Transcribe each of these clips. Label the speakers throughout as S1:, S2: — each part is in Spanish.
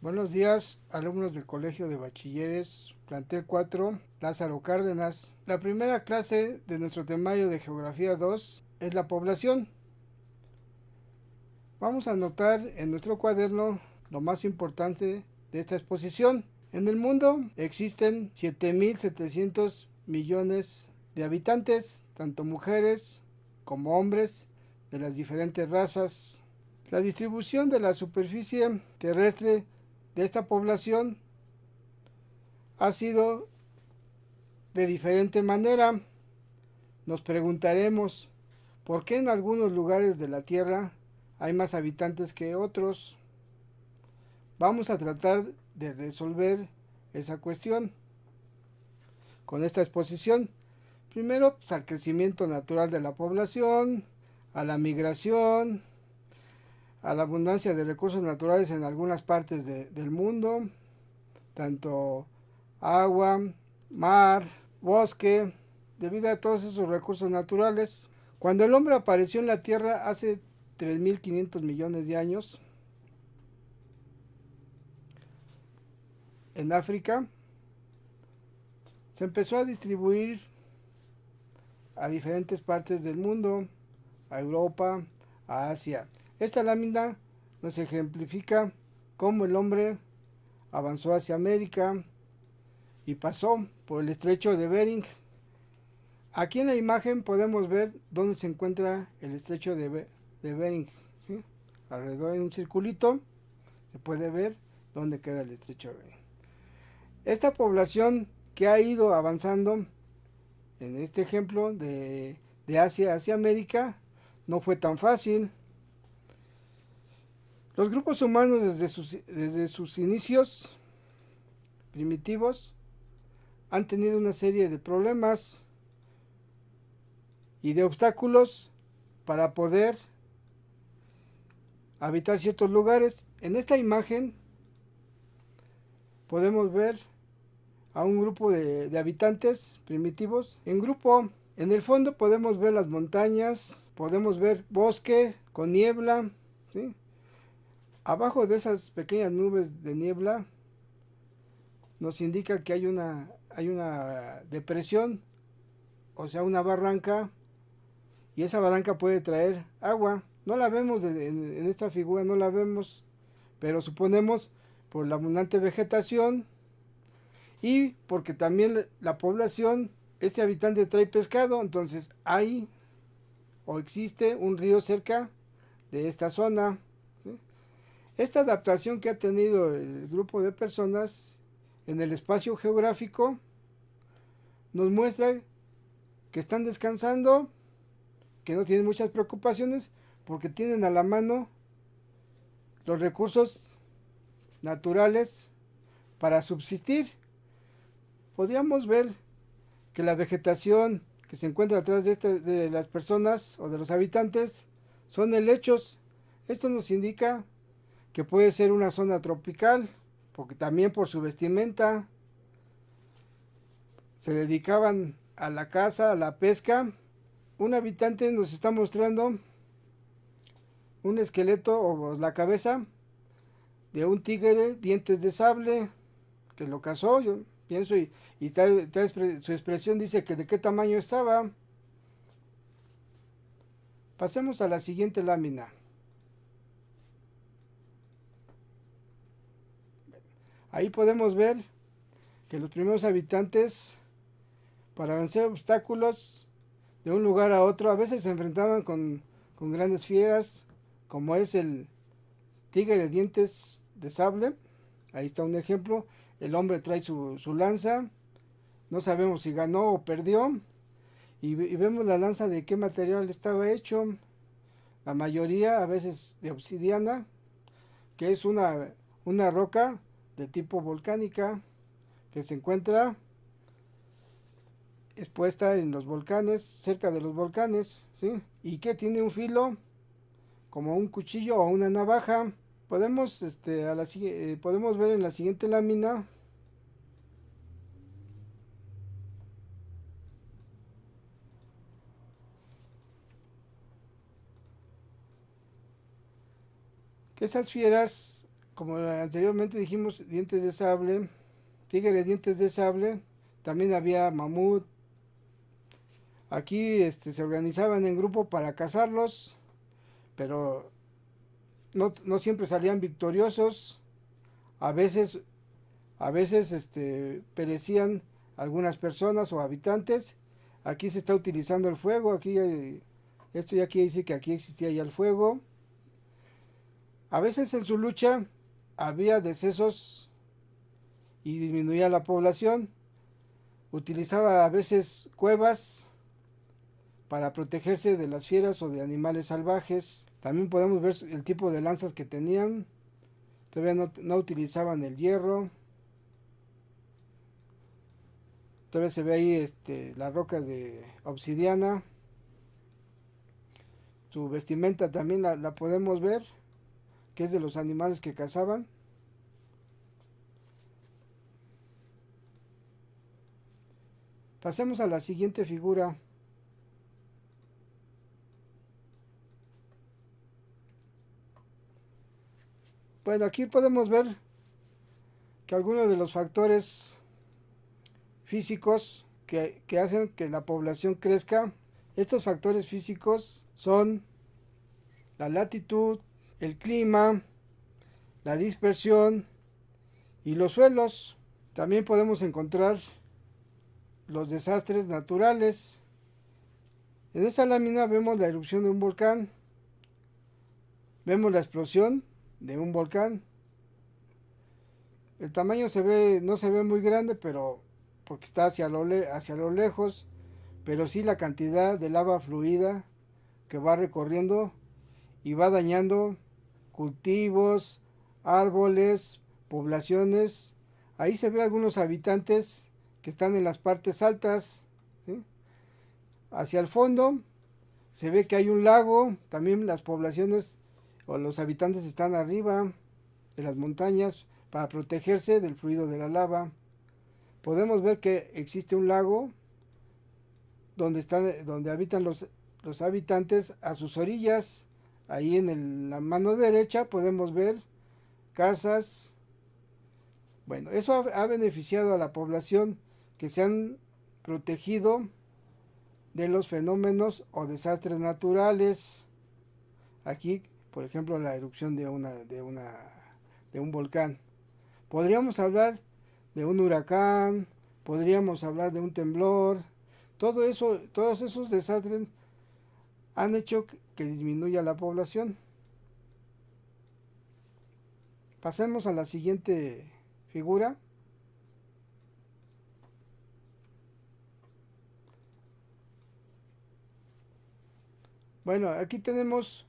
S1: Buenos días, alumnos del Colegio de Bachilleres, plantel 4, Lázaro Cárdenas. La primera clase de nuestro temario de Geografía 2 es la población. Vamos a anotar en nuestro cuaderno lo más importante de esta exposición. En el mundo existen 7.700 millones de habitantes, tanto mujeres como hombres, de las diferentes razas. La distribución de la superficie terrestre de esta población ha sido de diferente manera. Nos preguntaremos por qué en algunos lugares de la Tierra hay más habitantes que otros. Vamos a tratar de resolver esa cuestión con esta exposición. Primero, pues, al crecimiento natural de la población, a la migración, a la abundancia de recursos naturales en algunas partes del mundo, tanto agua, mar, bosque, debido a todos esos recursos naturales. Cuando el hombre apareció en la Tierra hace 3.500 millones de años, en África, se empezó a distribuir a diferentes partes del mundo, a Europa, a Asia. Esta lámina nos ejemplifica cómo el hombre avanzó hacia América y pasó por el estrecho de Bering. Aquí en la imagen podemos ver dónde se encuentra el estrecho de Bering, ¿sí? Alrededor en un circulito se puede ver dónde queda el estrecho de Bering. Esta población que ha ido avanzando en este ejemplo de Asia hacia América no fue tan fácil. Los grupos humanos desde sus inicios primitivos han tenido una serie de problemas y de obstáculos para poder habitar ciertos lugares. En esta imagen podemos ver a un grupo de habitantes primitivos en grupo. En el fondo podemos ver las montañas, podemos ver bosque con niebla, ¿sí? Abajo de esas pequeñas nubes de niebla nos indica que hay una depresión, o sea, una barranca, y esa barranca puede traer agua. No la vemos en esta figura, no la vemos, pero suponemos por la abundante vegetación y porque también la población, este habitante trae pescado, entonces hay o existe un río cerca de esta zona, ¿sí? Esta adaptación que ha tenido el grupo de personas en el espacio geográfico nos muestra que están descansando, que no tienen muchas preocupaciones porque tienen a la mano los recursos naturales para subsistir. Podríamos ver que la vegetación que se encuentra atrás de las personas o de los habitantes son helechos. Esto nos indica que puede ser una zona tropical, porque también por su vestimenta se dedicaban a la caza, a la pesca. Un habitante nos está mostrando un esqueleto o la cabeza de un tigre dientes de sable que lo cazó, yo pienso, y su expresión dice que de qué tamaño estaba. Pasemos a la siguiente lámina. Ahí podemos ver que los primeros habitantes, para vencer obstáculos de un lugar a otro, a veces se enfrentaban con grandes fieras, como es el tigre de dientes de sable. Ahí está un ejemplo. El hombre trae su lanza. No sabemos si ganó o perdió. Y vemos la lanza de qué material estaba hecho. La mayoría a veces de obsidiana, que es una roca de tipo volcánica que se encuentra expuesta en los volcanes, cerca de los volcanes, ¿sí? Y que tiene un filo como un cuchillo o una navaja. Podemos ver en la siguiente lámina que esas fieras como anteriormente dijimos, dientes de sable, tigre de dientes de sable, también había mamut. Aquí se organizaban en grupo para cazarlos, pero no siempre salían victoriosos. A veces, perecían algunas personas o habitantes. Aquí se está utilizando el fuego. Esto ya quiere decir que aquí existía ya el fuego. A veces en su lucha había decesos y disminuía la población. Utilizaba a veces cuevas para protegerse de las fieras o de animales salvajes. También podemos ver el tipo de lanzas que tenían. Todavía no utilizaban el hierro. Todavía se ve ahí la roca de obsidiana. Su vestimenta también la podemos ver, que es de los animales que cazaban. Pasemos a la siguiente figura. Bueno, aquí podemos ver que algunos de los factores físicos que hacen que la población crezca, estos factores físicos son la latitud, el clima, la dispersión y los suelos. También podemos encontrar los desastres naturales. En esta lámina vemos la erupción de un volcán, vemos la explosión de un volcán. El tamaño no se ve muy grande, pero porque está hacia lo lejos, pero sí la cantidad de lava fluida que va recorriendo y va dañando cultivos, árboles, poblaciones. Ahí se ve algunos habitantes que están en las partes altas, ¿sí? Hacia el fondo se ve que hay un lago. También las poblaciones o los habitantes están arriba de las montañas para protegerse del fluido de la lava. Podemos ver que existe un lago donde habitan los habitantes a sus orillas. Ahí la mano derecha podemos ver casas. Bueno, eso ha beneficiado a la población, que se han protegido de los fenómenos o desastres naturales. Aquí, por ejemplo, la erupción de un volcán. Podríamos hablar de un huracán, podríamos hablar de un temblor. Todos esos desastres han hecho que disminuya la población. Pasemos a la siguiente figura. Bueno, aquí tenemos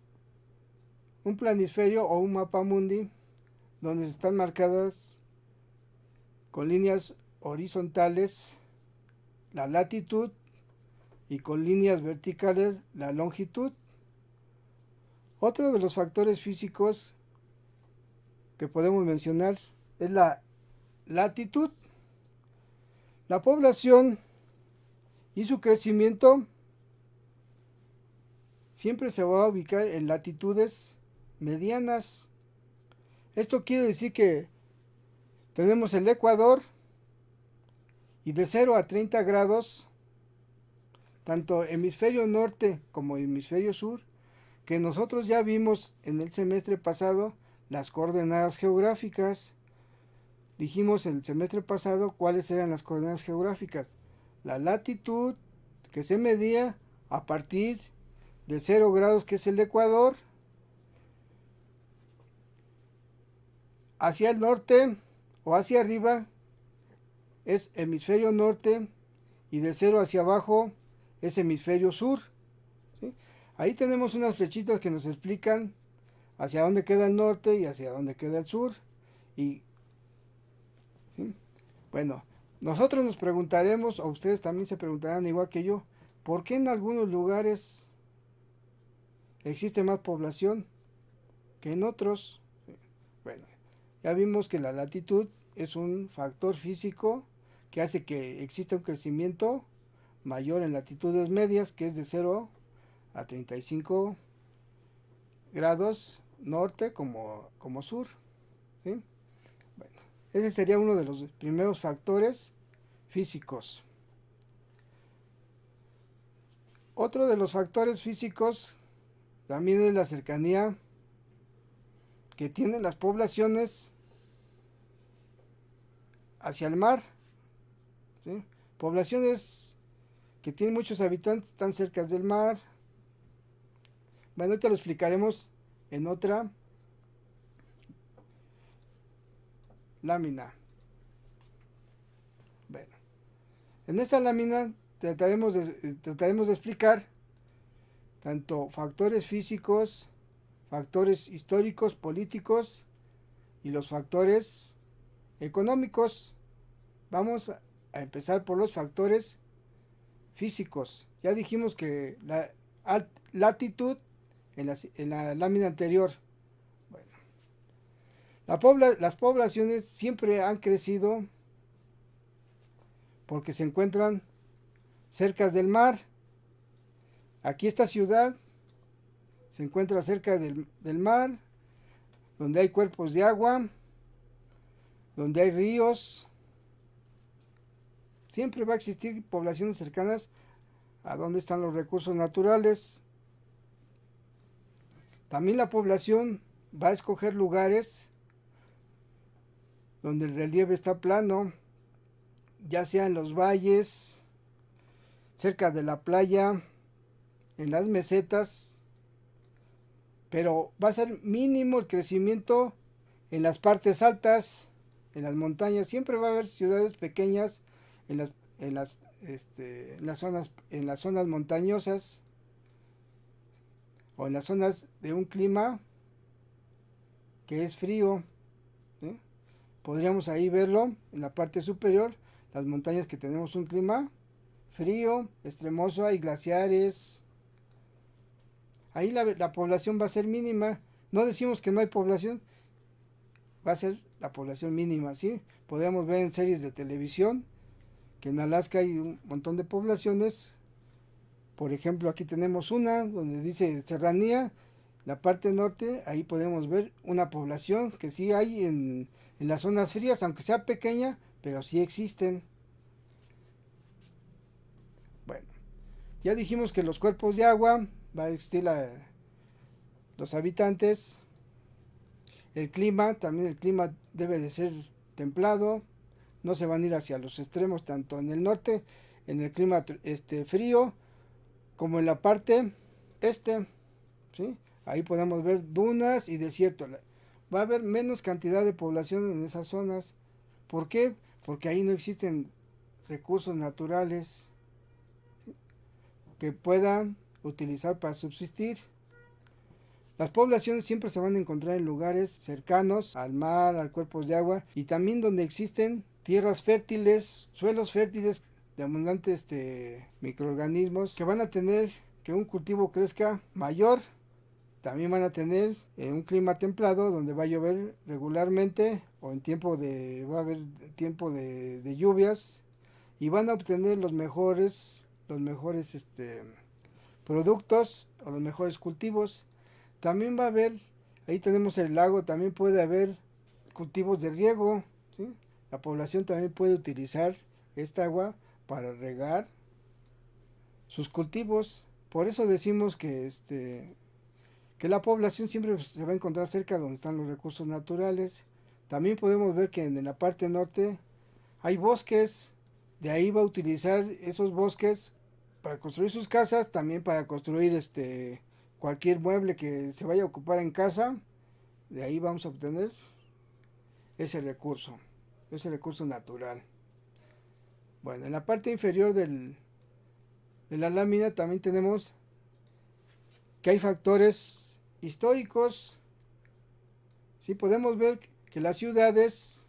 S1: un planisferio o un mapa mundi donde están marcadas con líneas horizontales la latitud y con líneas verticales la longitud. Otro de los factores físicos que podemos mencionar es la latitud. La población y su crecimiento siempre se va a ubicar en latitudes medianas. Esto quiere decir que tenemos el Ecuador y de 0 a 30 grados, tanto hemisferio norte como hemisferio sur, que nosotros ya vimos en el semestre pasado las coordenadas geográficas. Dijimos el semestre pasado cuáles eran las coordenadas geográficas. La latitud, que se medía a partir de 0 grados, que es el Ecuador, hacia el norte o hacia arriba es hemisferio norte, y de 0 hacia abajo es hemisferio sur, ¿sí? Ahí tenemos unas flechitas que nos explican hacia dónde queda el norte y hacia dónde queda el sur. Y ¿sí? Bueno, nosotros nos preguntaremos, o ustedes también se preguntarán igual que yo, ¿por qué en algunos lugares existe más población que en otros? Bueno, ya vimos que la latitud es un factor físico que hace que exista un crecimiento mayor en latitudes medias, que es de 0 a 35 grados norte como sur. ¿sí? Bueno, ese sería uno de los primeros factores físicos. Otro de los factores físicos también es la cercanía que tienen las poblaciones hacia el mar, ¿sí? Poblaciones que tienen muchos habitantes están cerca del mar. Bueno, ahorita lo explicaremos en otra lámina. Bueno, en esta lámina trataremos de explicar tanto factores físicos, factores históricos, políticos y los factores económicos. Vamos a empezar por los factores físicos. Ya dijimos que la latitud en la lámina anterior. Bueno, las poblaciones siempre han crecido porque se encuentran cerca del mar. Aquí esta ciudad se encuentra cerca del mar, donde hay cuerpos de agua, donde hay ríos. Siempre va a existir poblaciones cercanas a donde están los recursos naturales. También la población va a escoger lugares donde el relieve está plano, ya sea en los valles, cerca de la playa, en las mesetas, pero va a ser mínimo el crecimiento en las partes altas, en las montañas. Siempre va a haber ciudades pequeñas en las zonas montañosas o en las zonas de un clima que es frío, ¿sí? Podríamos ahí verlo en la parte superior, las montañas que tenemos un clima frío, extremoso, hay glaciares. Ahí la población va a ser mínima. No decimos que no hay población, va a ser la población mínima, ¿sí? Podríamos ver en series de televisión que en Alaska hay un montón de poblaciones. Por ejemplo, aquí tenemos una donde dice serranía, la parte norte. Ahí podemos ver una población que sí hay en las zonas frías, aunque sea pequeña, pero sí existen. Bueno, ya dijimos que los cuerpos de agua va a existir los habitantes. El clima, también el clima debe de ser templado. No se van a ir hacia los extremos, tanto en el norte, en el clima frío, como en la parte este, ¿sí? Ahí podemos ver dunas y desierto. Va a haber menos cantidad de población en esas zonas. ¿Por qué? Porque ahí no existen recursos naturales que puedan utilizar para subsistir. Las poblaciones siempre se van a encontrar en lugares cercanos al mar, a cuerpos de agua, y también donde existen tierras fértiles, suelos fértiles de abundantes microorganismos que van a tener que un cultivo crezca mayor. También van a tener un clima templado donde va a llover regularmente o va a haber tiempo de lluvias, y van a obtener los mejores productos o los mejores cultivos. También va a haber, ahí tenemos el lago, también puede haber cultivos de riego, ¿sí? La población también puede utilizar esta agua para regar sus cultivos. Por eso decimos que la población siempre se va a encontrar cerca donde están los recursos naturales. También podemos ver que en la parte norte hay bosques. De ahí va a utilizar esos bosques para construir sus casas, también para construir cualquier mueble que se vaya a ocupar en casa. De ahí vamos a obtener ese recurso natural. Bueno, en la parte inferior de la lámina también tenemos que hay factores históricos. Sí, podemos ver que las ciudades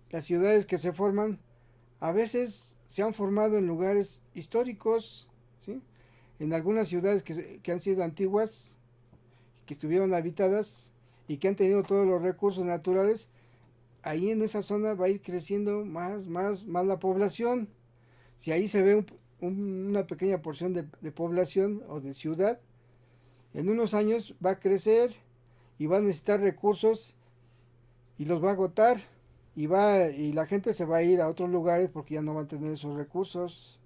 S1: que se forman a veces se han formado en lugares históricos, ¿sí? En algunas ciudades que han sido antiguas, que estuvieron habitadas y que han tenido todos los recursos naturales. Ahí en esa zona va a ir creciendo más la población. Si ahí se ve una pequeña porción de población o de ciudad, en unos años va a crecer y va a necesitar recursos y los va a agotar y la gente se va a ir a otros lugares porque ya no va a tener esos recursos.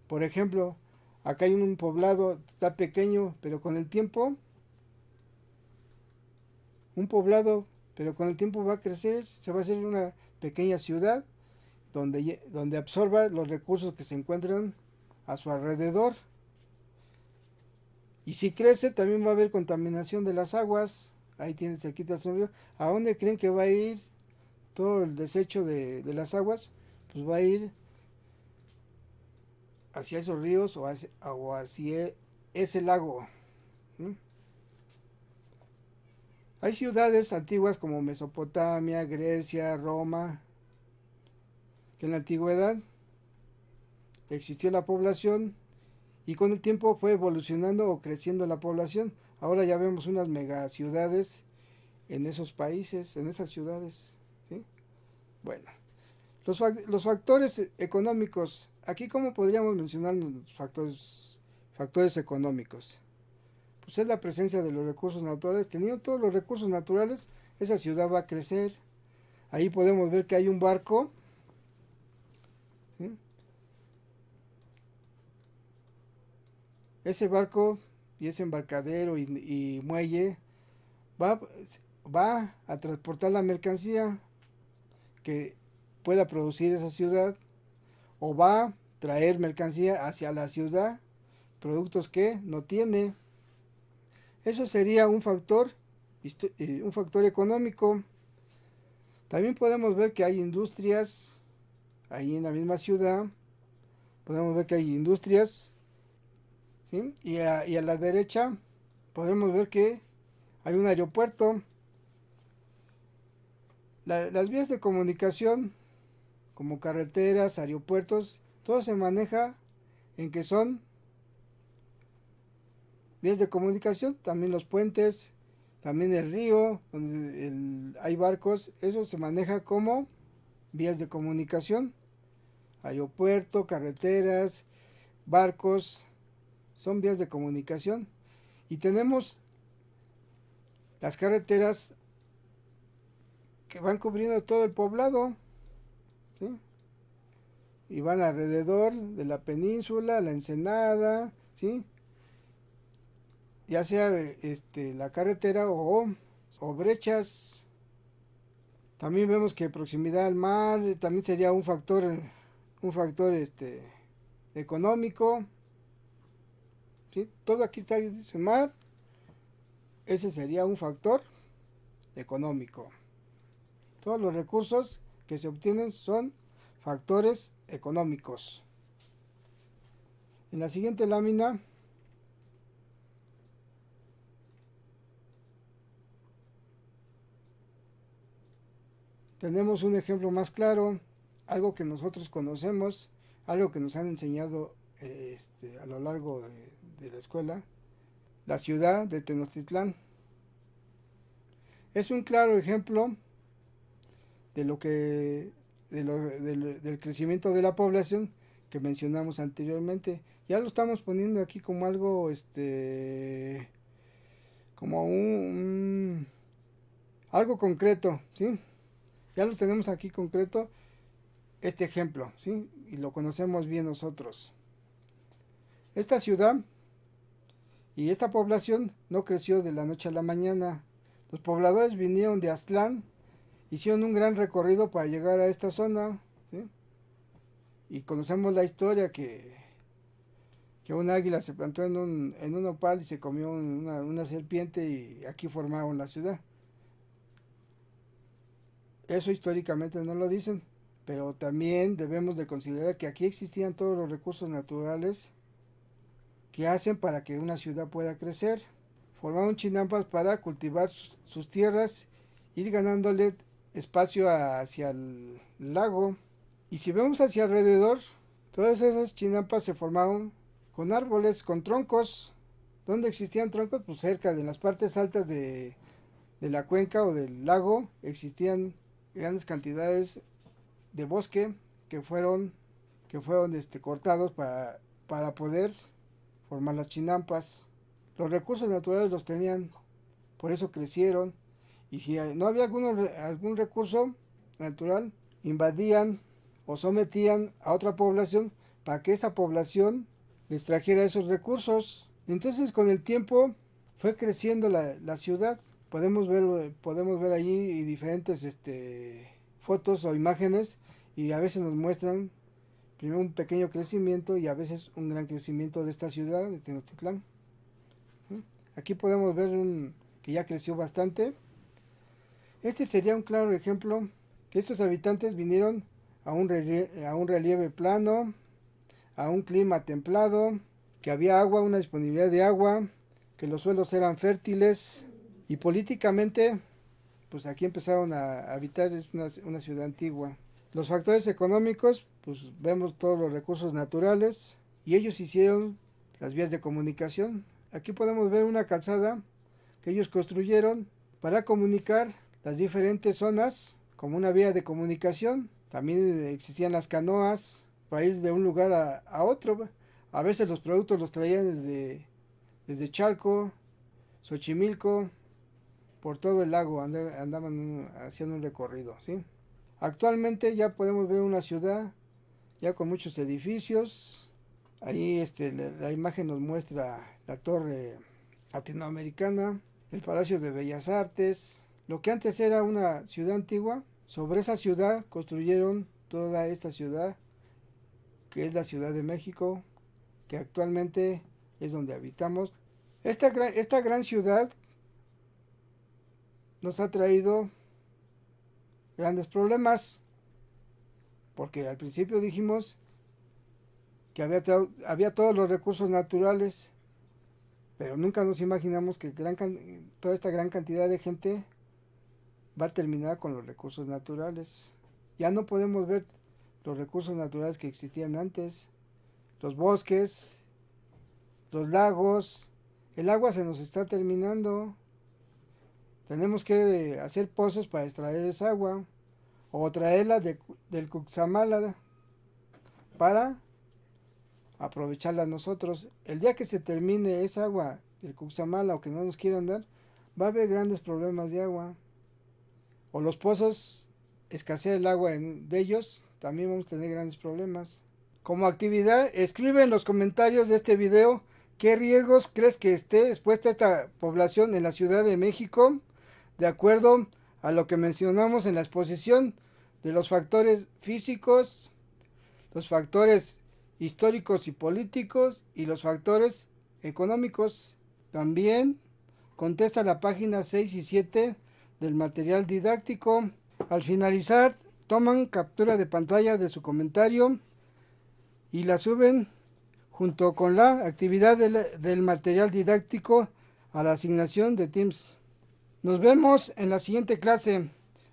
S1: Por ejemplo, acá hay un poblado, está pequeño, pero con el tiempo, un poblado, pero con el tiempo va a crecer, se va a hacer una pequeña ciudad donde absorba los recursos que se encuentran a su alrededor. Y si crece, también va a haber contaminación de las aguas. Ahí tiene cerquita un río. ¿A dónde creen que va a ir todo el desecho de las aguas? Pues va a ir hacia esos ríos o hacia ese lago. ¿Sí? Hay ciudades antiguas como Mesopotamia, Grecia, Roma, que en la antigüedad existió la población y con el tiempo fue evolucionando o creciendo la población. Ahora ya vemos unas megaciudades en esos países, en esas ciudades. ¿Sí? Bueno, los factores económicos. Aquí, ¿cómo podríamos mencionar los factores económicos? Pues es la presencia de los recursos naturales. Teniendo todos los recursos naturales, esa ciudad va a crecer. Ahí podemos ver que hay un barco. ¿Sí? Ese barco y ese embarcadero y muelle va, va a transportar la mercancía que pueda producir esa ciudad o va a traer mercancía hacia la ciudad, productos que no tiene. Eso sería un factor económico. También podemos ver que hay industrias ahí en la misma ciudad. Podemos ver que hay industrias, ¿sí? Y a la derecha podemos ver que hay un aeropuerto. Las vías de comunicación, como carreteras, aeropuertos, todo se maneja en que son vías de comunicación, también los puentes, también el río, donde hay barcos, eso se maneja como vías de comunicación. Aeropuerto, carreteras, barcos, son vías de comunicación. Y tenemos las carreteras que van cubriendo todo el poblado, ¿sí? Y van alrededor de la península, la ensenada, ¿sí? Ya sea la carretera o brechas. También vemos que proximidad al mar también sería un factor económico, ¿sí? Todo aquí está, dice mar, ese sería un factor económico. Todos los recursos que se obtienen son factores económicos. En la siguiente lámina tenemos un ejemplo más claro, algo que nosotros conocemos, algo que nos han enseñado a lo largo de la escuela, la ciudad de Tenochtitlán. Es un claro ejemplo de lo que del crecimiento de la población que mencionamos anteriormente. Ya lo estamos poniendo aquí como algo como algo concreto, ¿sí? Ya lo tenemos aquí concreto este ejemplo, ¿sí? Y lo conocemos bien nosotros. Esta ciudad y esta población no creció de la noche a la mañana. Los pobladores vinieron de Aztlán, hicieron un gran recorrido para llegar a esta zona, ¿sí? Y conocemos la historia que un águila se plantó en un nopal y se comió una serpiente y aquí formaron la ciudad. Eso históricamente no lo dicen, pero también debemos de considerar que aquí existían todos los recursos naturales que hacen para que una ciudad pueda crecer. Formaron chinampas para cultivar sus tierras, ir ganándole espacio hacia el lago. Y si vemos hacia alrededor, todas esas chinampas se formaron con árboles, con troncos. ¿Dónde existían troncos? Pues cerca de las partes altas de la cuenca o del lago existían grandes cantidades de bosque que fueron cortados para poder formar las chinampas. Los recursos naturales los tenían por eso crecieron. Y si no había algún recurso natural, invadían o sometían a otra población para que esa población les trajera esos recursos. Entonces con el tiempo fue creciendo la ciudad. Podemos ver allí diferentes fotos o imágenes, y a veces nos muestran primero un pequeño crecimiento y a veces un gran crecimiento de esta ciudad de Tenochtitlán. Aquí podemos ver que ya creció bastante. Este sería un claro ejemplo que estos habitantes vinieron a un relieve plano, a un clima templado, que había agua, una disponibilidad de agua, que los suelos eran fértiles, y políticamente pues aquí empezaron a habitar. Es una ciudad antigua. Los factores económicos, pues vemos todos los recursos naturales, y ellos hicieron las vías de comunicación. Aquí podemos ver una calzada que ellos construyeron para comunicar las diferentes zonas como una vía de comunicación. También existían las canoas para ir de un lugar a otro. A veces los productos los traían desde Chalco, Xochimilco, por todo el lago, andaban haciendo un recorrido, ¿sí? Actualmente ya podemos ver una ciudad ya con muchos edificios. Ahí la imagen nos muestra la torre latinoamericana, el Palacio de Bellas Artes. Lo que antes era una ciudad antigua, sobre esa ciudad construyeron toda esta ciudad, que es la Ciudad de México, que actualmente es donde habitamos. Esta gran ciudad nos ha traído grandes problemas, porque al principio dijimos que había todos los recursos naturales, pero nunca nos imaginamos que toda esta gran cantidad de gente va a terminar con los recursos naturales. Ya no podemos ver los recursos naturales que existían antes, los bosques, los lagos. El agua se nos está terminando. Tenemos que hacer pozos para extraer esa agua, o traerla del Cuxamala para aprovecharla nosotros. El día que se termine esa agua del Cuxamala, o que no nos quieran dar, va a haber grandes problemas de agua. O los pozos, escasea el agua de ellos, también vamos a tener grandes problemas. Como actividad, escribe en los comentarios de este video qué riesgos crees que esté expuesta esta población en la Ciudad de México, de acuerdo a lo que mencionamos en la exposición de los factores físicos, los factores históricos y políticos, y los factores económicos. También contesta la página 6 y 7 del material didáctico. Al finalizar, toman captura de pantalla de su comentario y la suben junto con la actividad del material didáctico a la asignación de Teams. Nos vemos en la siguiente clase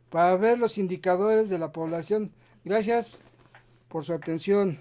S1: para ver los indicadores de la población. Gracias por su atención.